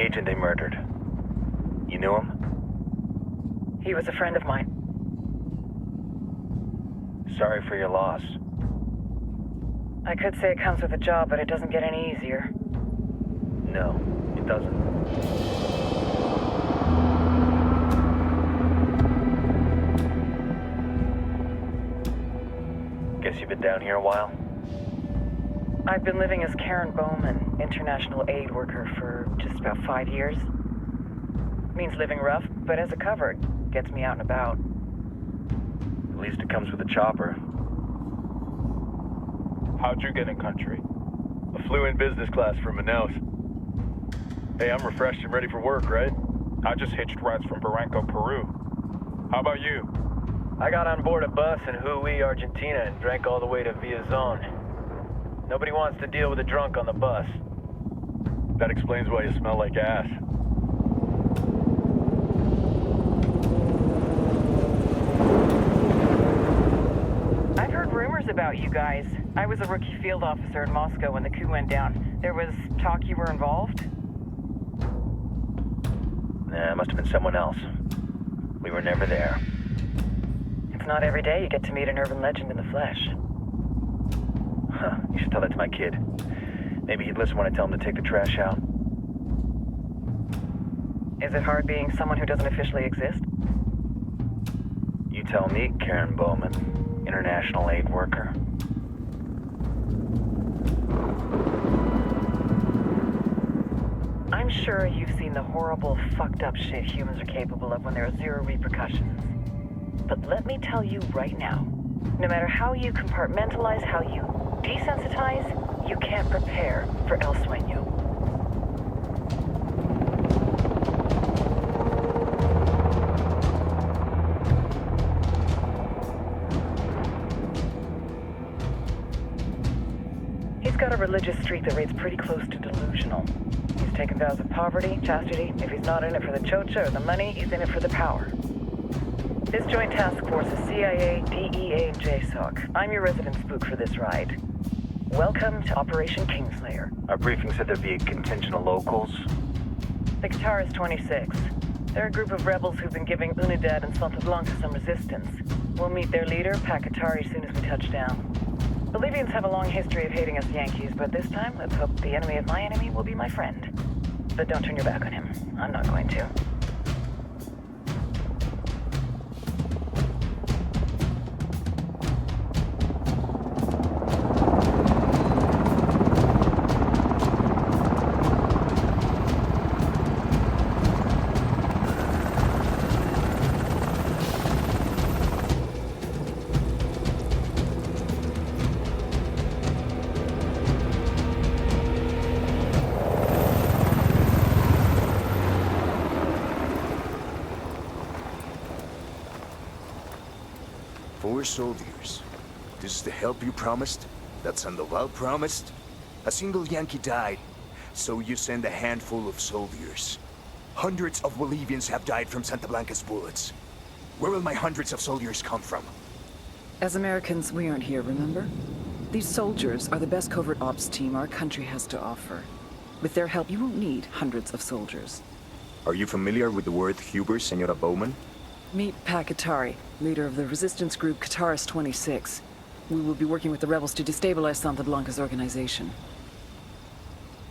agent they murdered. You knew him? He was a friend of mine. Sorry for your loss. I could say it comes with a job, but it doesn't get any easier. No, it doesn't. Guess you've been down here a while? I've been living as Karen Bowman, international aid worker, for just about 5 years. Means living rough, but as a cover, it gets me out and about. At least it comes with a chopper. How'd you get in country? I flew in business class from Manaus. Hey, I'm refreshed and ready for work, right? I just hitched rides from Barranco, Peru. How about you? I got on board a bus in Hui, Argentina, and drank all the way to Villazon. Nobody wants to deal with a drunk on the bus. That explains why you smell like ass. I've heard rumors about you guys. I was a rookie field officer in Moscow when the coup went down. There was talk you were involved? Nah, it must have been someone else. We were never there. It's not every day you get to meet an urban legend in the flesh. Huh, you should tell that to my kid. Maybe he'd listen when I tell him to take the trash out. Is it hard being someone who doesn't officially exist? You tell me, Karen Bowman, international aid worker. I'm sure you've seen the horrible, fucked up shit humans are capable of when there are zero repercussions. But let me tell you right now, no matter how you compartmentalize, how you desensitize, you can't prepare for El Sueño. He's got a religious streak that rates pretty close to delusional. He's taken vows of poverty, chastity. If he's not in it for the chocha or the money, he's in it for the power. This joint task force is CIA, DEA, and JSOC. I'm your resident spook for this ride. Welcome to Operation Kingslayer. Our briefing said there'd be a contingent of locals. The Qatar is 26. They're a group of rebels who've been giving Unidad and Santa Blanca some resistance. We'll meet their leader, Pakatari, as soon as we touch down. Bolivians have a long history of hating us Yankees, but this time, let's hope the enemy of my enemy will be my friend. But don't turn your back on him. I'm not going to. Soldiers. This is the help you promised? That Sandoval promised? A single Yankee died, so you send a handful of soldiers. Hundreds of Bolivians have died from Santa Blanca's bullets. Where will my hundreds of soldiers come from? As Americans, we aren't here, remember? These soldiers are the best covert ops team our country has to offer. With their help, you won't need hundreds of soldiers. Are you familiar with the word Huber, Senora Bowman? Meet Pakatari, leader of the resistance group Qatar's 26. We will be working with the rebels to destabilize Santa Blanca's organization.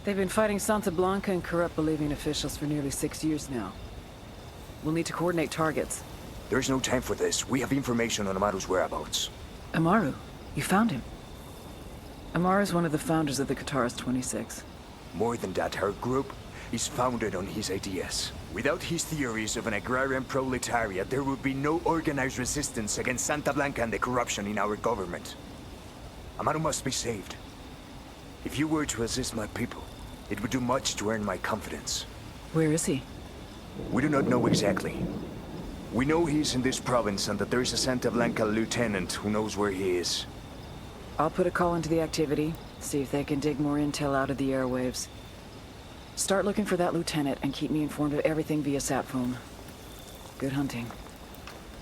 They've been fighting Santa Blanca and corrupt Bolivian officials for nearly 6 years now. We'll need to coordinate targets. There's no time for this. We have information on Amaru's whereabouts. Amaru? You found him? Amaru is one of the founders of the Qatar's 26. More than that, her group is founded on his ideas. Without his theories of an agrarian proletariat, there would be no organized resistance against Santa Blanca and the corruption in our government. Amaru must be saved. If you were to assist my people, it would do much to earn my confidence. Where is he? We do not know exactly. We know he's in this province and that there is a Santa Blanca lieutenant who knows where he is. I'll put a call into the activity, see if they can dig more intel out of the airwaves. Start looking for that lieutenant and keep me informed of everything via sat phone. Good hunting.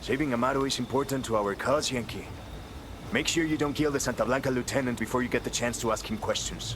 Saving Amaru is important to our cause, Yankee. Make sure you don't kill the Santa Blanca lieutenant before you get the chance to ask him questions.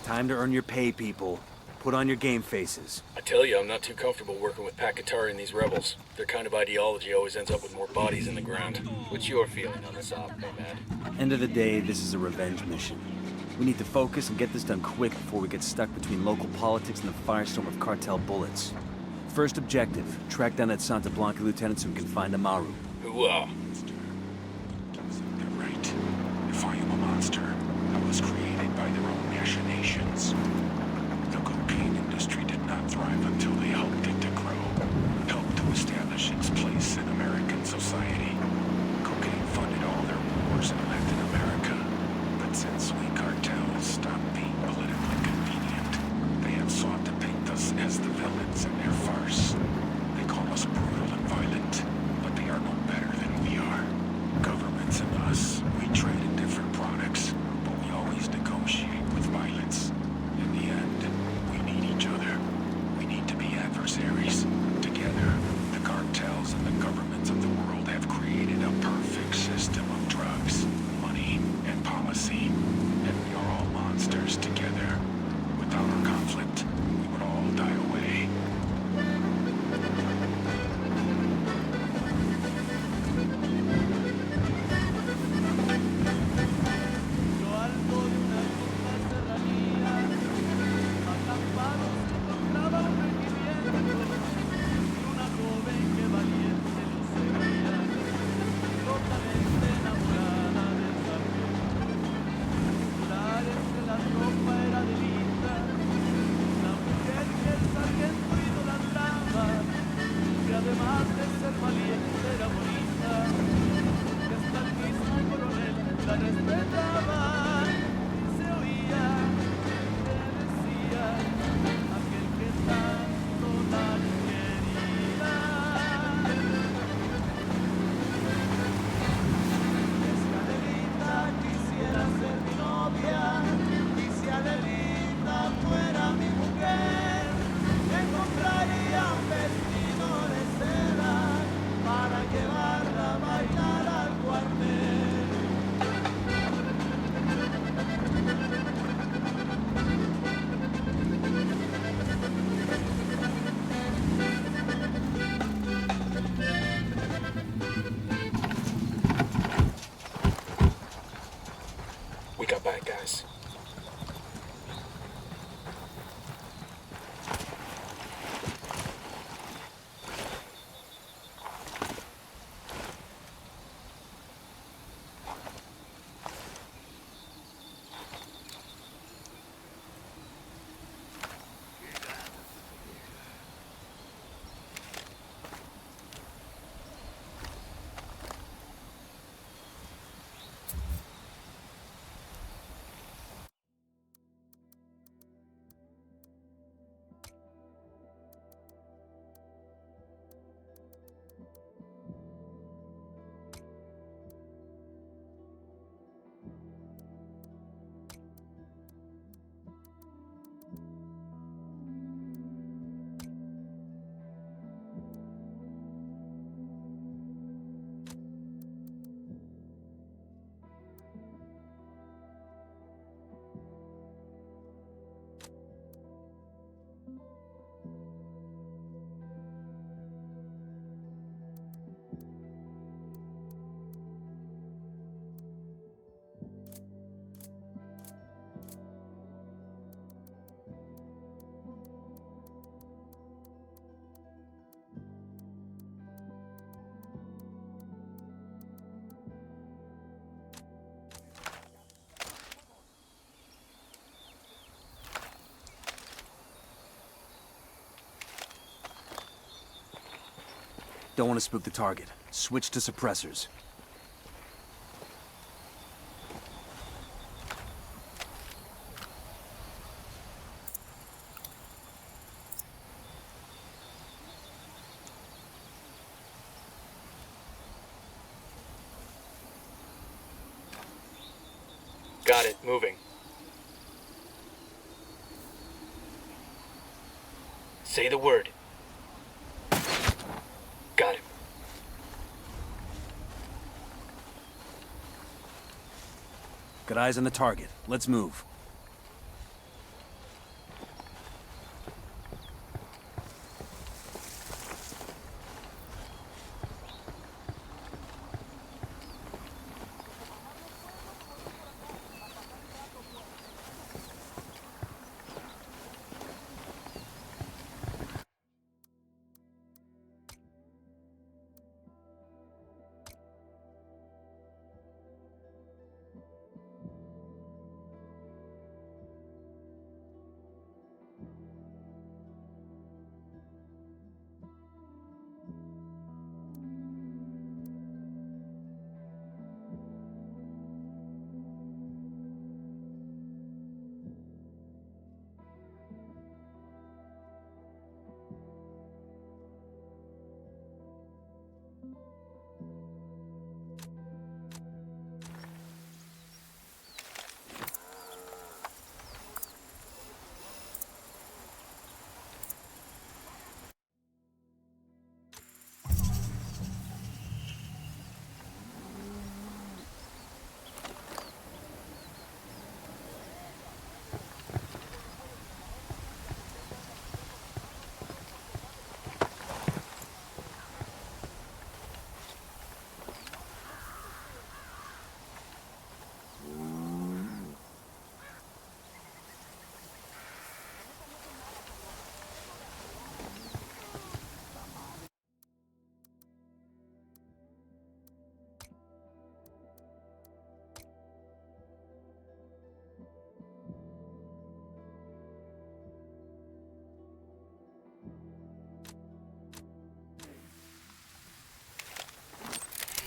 Time to earn your pay, people. Put on your game faces. I tell you, I'm not too comfortable working with Pakatari and these rebels. Their kind of ideology always ends up with more bodies in the ground. What's your feeling on this op, Nomad? End of the day, this is a revenge mission. We need to focus and get this done quick before we get stuck between local politics and the firestorm of cartel bullets. First objective, track down that Santa Blanca lieutenant so we can find Amaru. Hooah! They're right. If I am a monster, I was created by their own machinations. The cocaine industry did not thrive until they helped it to grow, helped to establish its place in American society. Cocaine funded all their wars in Latin America, but since we cartels stopped being politically convenient, they have sought to paint us as the villains in their farce. They call us brutal and violent, but they are no better than we are. guys. Don't want to spook the target. Switch to suppressors. Got it, moving. Say the word. Got it. Got eyes on the target. Let's move.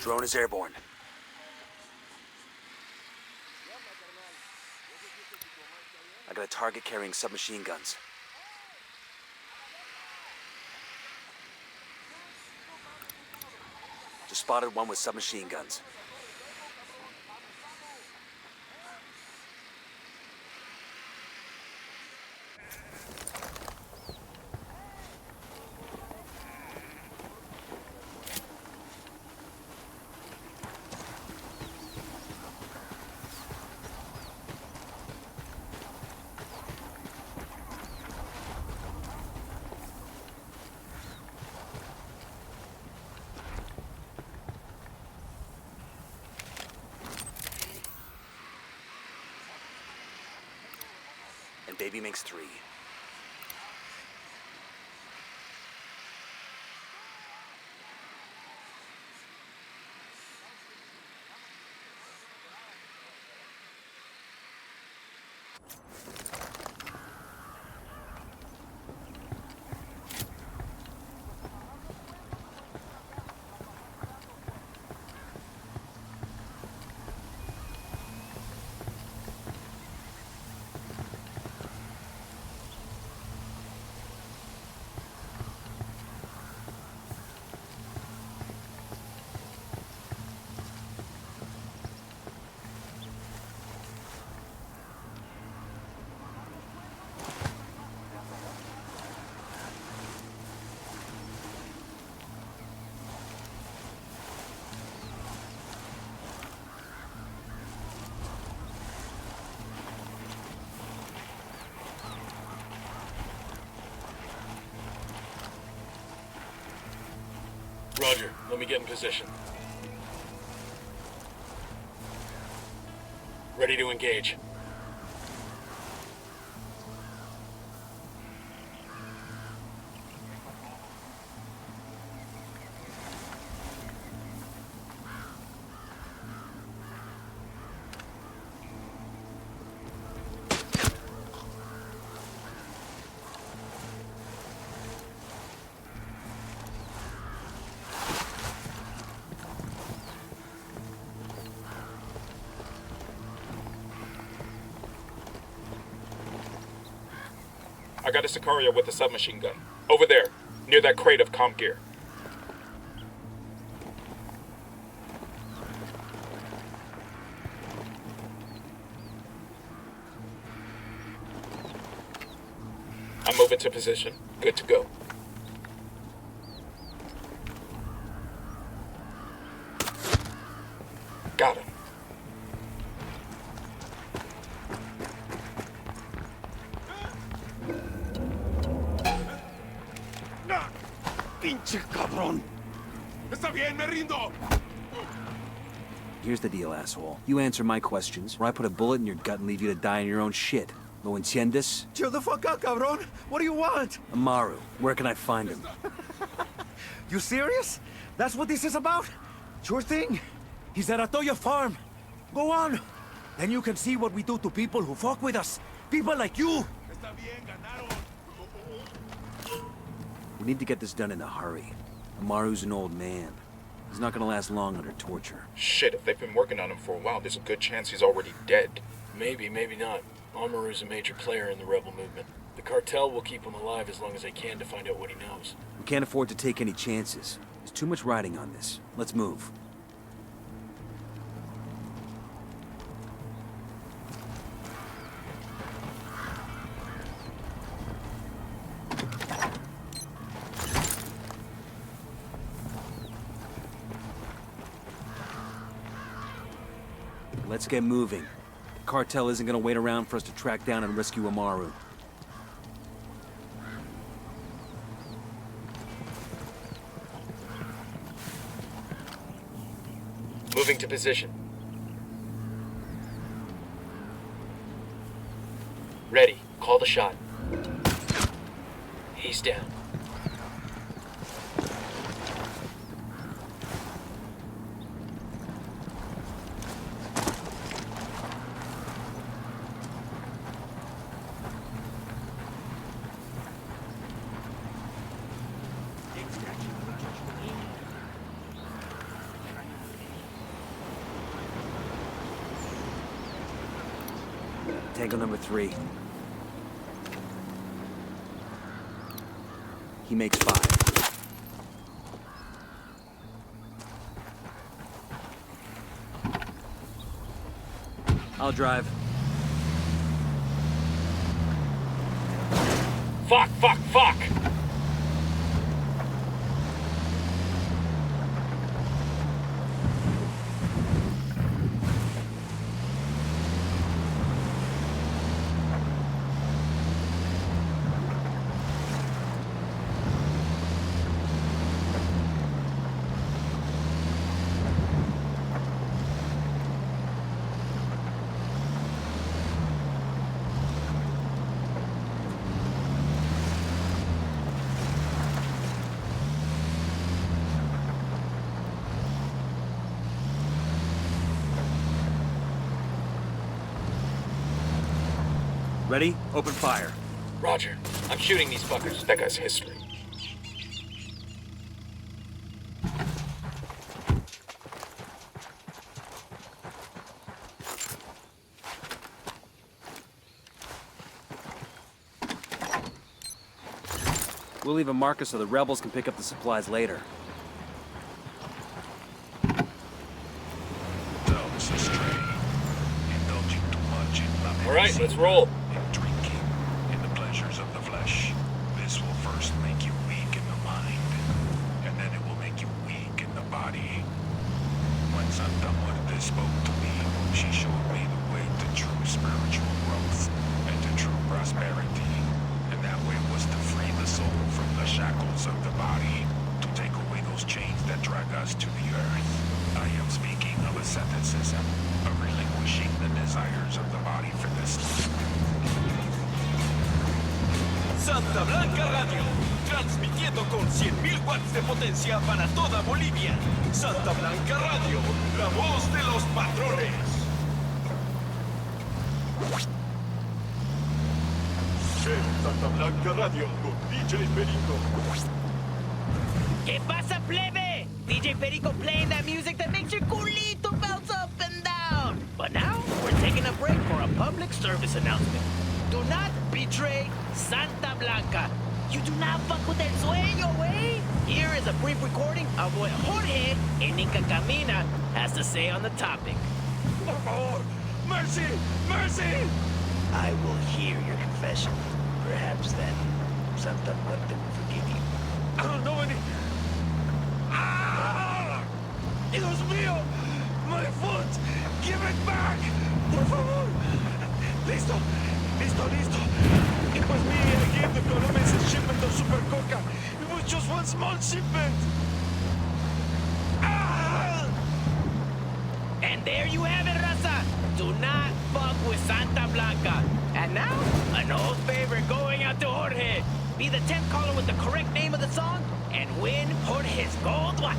Drone is airborne. I got a target carrying submachine guns. Just spotted one with submachine guns. baby makes 3. Roger, let me get in position. Ready to engage. I got a Sicario with a submachine gun. Over there, near that crate of comp gear. I'm moving to position. Good to go. Got him. ¡Pinche cabrón! ¡Está bien, me rindo! Here's the deal, asshole. You answer my questions, or I put a bullet in your gut and leave you to die in your own shit. ¿Lo entiendes? Chill the fuck out, cabrón. What do you want? Amaru, where can I find him? You serious? That's what this is about? Sure thing. He's at Atoya Farm. Go on. Then you can see what we do to people who fuck with us. People like you. ¡Está bien, ganaron! We need to get this done in a hurry. Amaru's an old man. He's not gonna last long under torture. Shit, if they've been working on him for a while, there's a good chance he's already dead. Maybe, maybe not. Amaru's a major player in the rebel movement. The cartel will keep him alive as long as they can to find out what he knows. We can't afford to take any chances. There's too much riding on this. Let's move. Let's get moving. The cartel isn't gonna wait around for us to track down and rescue Amaru. Moving to position. Ready. Call the shot. He's down. Tango number 3. He makes 5. I'll drive. Fuck, fuck, fuck! Ready? Open fire. Roger. I'm shooting these fuckers. That guy's history. We'll leave a marker so the rebels can pick up the supplies later. Those astray, indulging too much in loving. All right, let's roll. And drinking in the pleasures of the flesh. This will first make you weak in the mind, and then it will make you weak in the body. When Santa Muerte spoke to me, she showed me the way to true spiritual growth and to true prosperity. And that way was to free the soul from the shackles of the body, to take away those chains that drag us to the earth. I am speaking of asceticism, of relinquishing the desires of the body for this life. Santa Blanca Radio, transmitiendo con 100.000 watts de potencia para toda Bolivia. Santa Blanca Radio, la voz de los patrones. Santa Blanca Radio con DJ Perico. ¿Qué pasa, plebe? DJ Perico playing that music that makes your culito bounce up and down. But now, we're taking a break for a public service announcement. Do not betray Santa Blanca. You do not fuck with el sueño, eh? Here is a brief recording of what Jorge in Inca Camina has to say on the topic. Por favor, mercy, mercy. I will hear your confession. Perhaps then, Santa Muerte will forgive you. No, ¡Ah! ¡Dios mío! My foot! Give it back! Por favor! Listo! Listo, listo! It was me. I gave the Colombians a shipment of Super Coca. It was just one small shipment! Ah! And there you have it, raza! Do not fuck with Santa Blanca. And now, an old favorite going out to Jorge. Be the 10th caller with the correct name of the song and win Jorge's gold watch.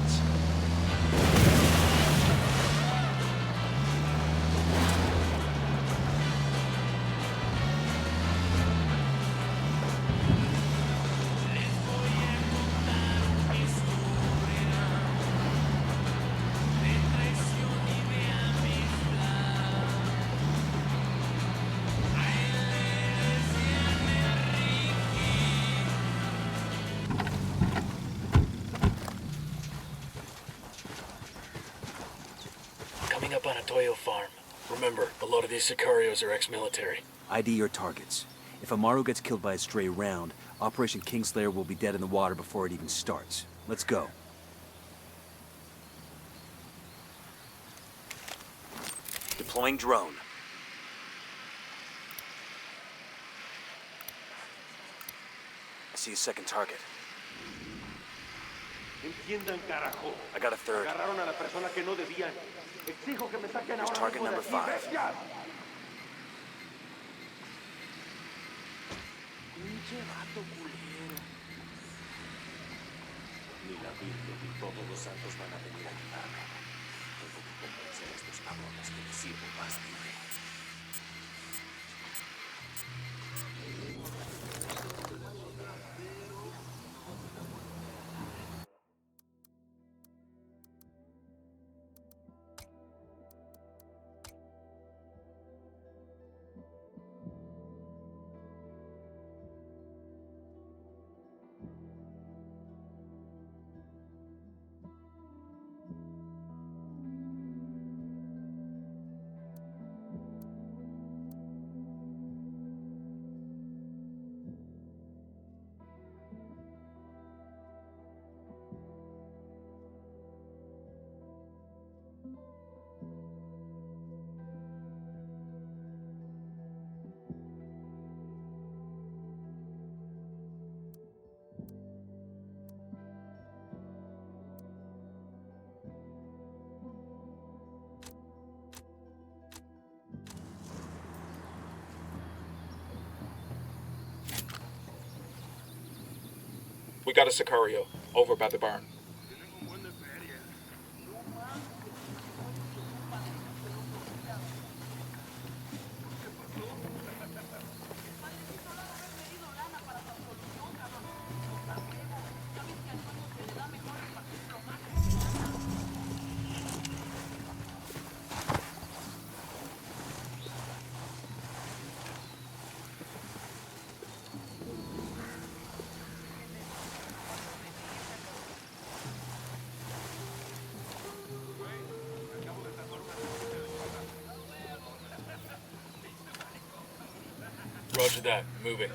Coming up on a Toyo farm. Remember, a lot of these sicarios are ex-military. ID your targets. If Amaru gets killed by a stray round, Operation Kingslayer will be dead in the water before it even starts. Let's go. Deploying drone. I see a second target. Entiendan, carajo. I got a third. Agarraron a la persona que no debían. Exijo que me saquen Here's ahora target mismo de number aquí, 5. bestias. Pinche vato culero. Ni la Virgen ni todos los santos van a venir a ayudarme. Tengo que convencer a estos cabrones que les sirvo más libre. We got a Sicario over by the barn. Roger that. Moving.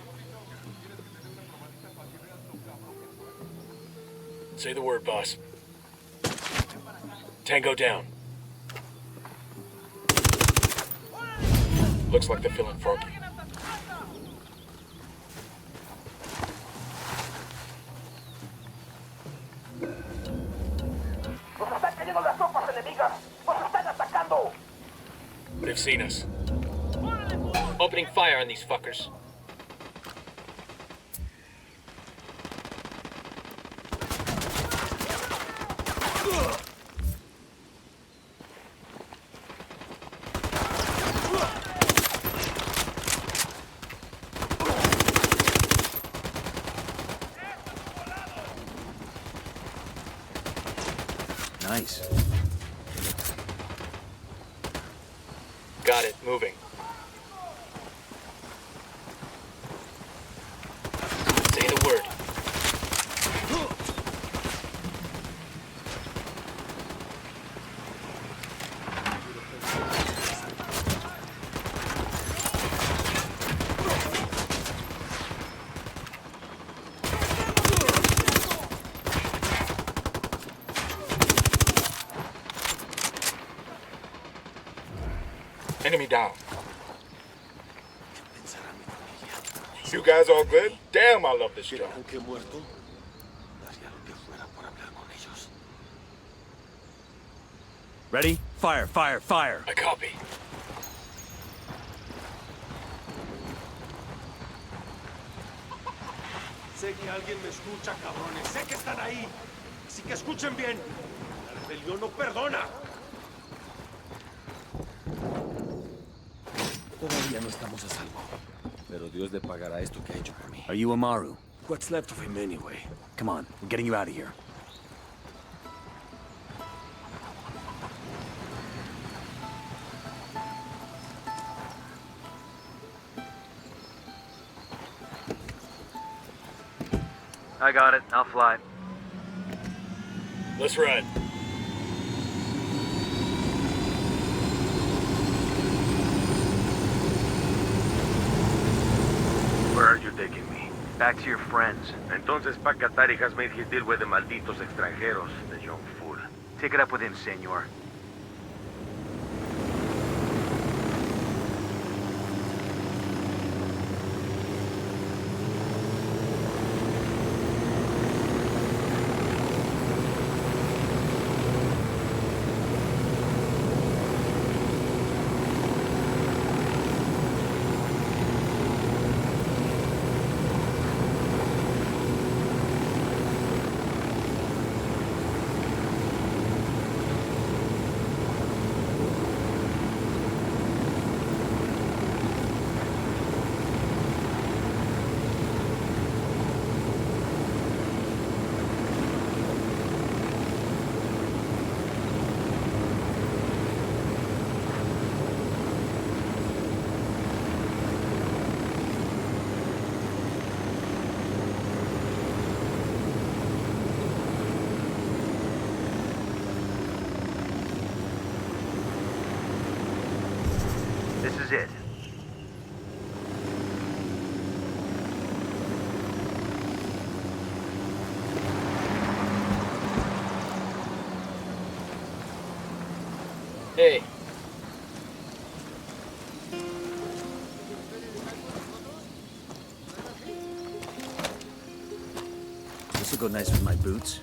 Say the word, boss. Tango down. Looks like they're feeling froggy. They've seen us. Opening fire on these fuckers. Nice. Got it. Moving. Say the word. Enemy down. You guys all good? Damn, I love this job. Ready? Fire, fire, fire! I copy. Sé que alguien me escucha, cabrones. Sé que están ahí. Así que escuchen bien. La rebelión no perdona. Todavía no estamos a salvo. Pero Dios le pagará esto que ha hecho por mí. Are you Amaru? What's left of him anyway? Come on, we're getting you out of here. I got it. I'll fly. Let's ride. Where are you taking me? Back to your friends. Entonces Pacatari has made his deal with the malditos extranjeros, the young fool. Take it up with him, senor. This is it. Hey, This will go nice with my boots.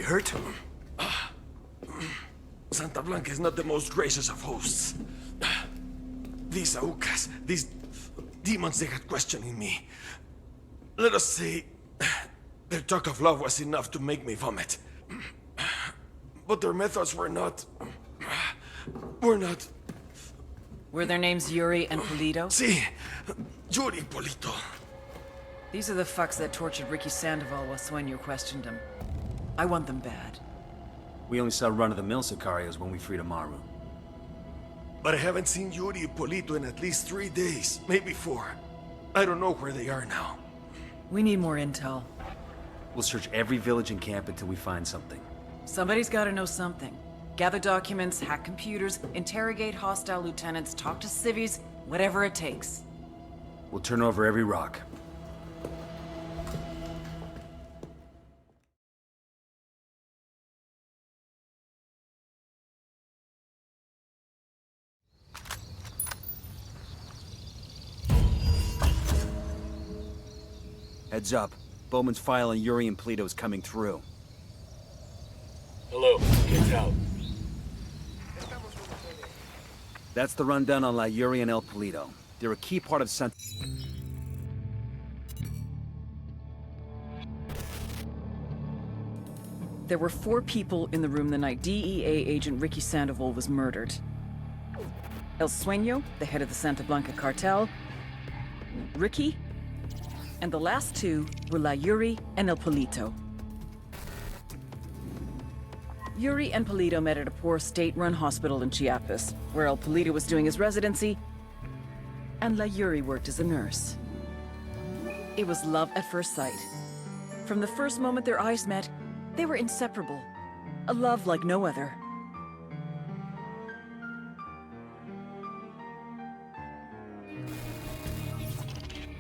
hurt? Santa Blanca is not the most gracious of hosts. These Aucas, these demons they had questioning me. Let us say, their talk of love was enough to make me vomit. But their methods were not... Were their names Yuri and Polito? Sí, Yuri Polito. These are the fucks that tortured Ricky Sandoval while Sueño questioned him. I want them bad. We only saw run-of-the-mill Sicarios when we freed Amaru. But I haven't seen Yuri and Polito in at least 3 days, maybe 4. I don't know where they are now. We need more intel. We'll search every village and camp until we find something. Somebody's gotta know something. Gather documents, hack computers, interrogate hostile lieutenants, talk to civvies, whatever it takes. We'll turn over every rock. Heads up. Bowman's file on Yuri and Polito is coming through. Hello, kids out. That's the rundown on La Yuri and El Polito. They're a key part of Santa... There were 4 people in the room the night DEA agent Ricky Sandoval was murdered. El Sueño, the head of the Santa Blanca cartel, Ricky, and the last 2 were La Yuri and El Polito. Yuri and Polito met at a poor state-run hospital in Chiapas, where El Polito was doing his residency, and La Yuri worked as a nurse. It was love at first sight. From the first moment their eyes met, they were inseparable. A love like no other.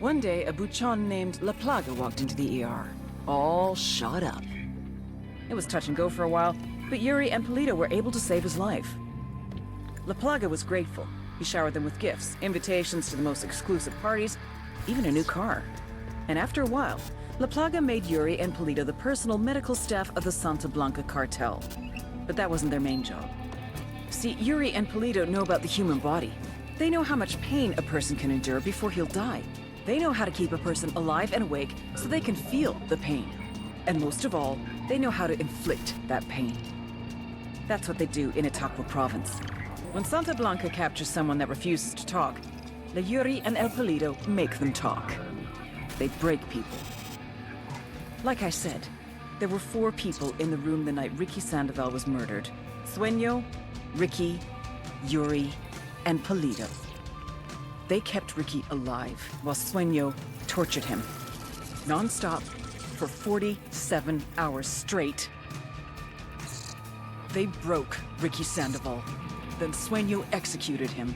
One day, a buchon named La Plaga walked into the ER, all shot up. It was touch and go for a while, but Yuri and Polito were able to save his life. La Plaga was grateful. He showered them with gifts, invitations to the most exclusive parties, even a new car. And after a while, La Plaga made Yuri and Polito the personal medical staff of the Santa Blanca cartel. But that wasn't their main job. See, Yuri and Polito know about the human body. They know how much pain a person can endure before he'll die. They know how to keep a person alive and awake so they can feel the pain. And most of all, they know how to inflict that pain. That's what they do in Itaqua province. When Santa Blanca captures someone that refuses to talk, La Yuri and El Polito make them talk. They break people. Like I said, there were 4 people in the room the night Ricky Sandoval was murdered. Sueño, Ricky, Yuri, and Polito. They kept Ricky alive while Sueño tortured him. Non-stop for 47 hours straight. They broke Ricky Sandoval. Then Sueño executed him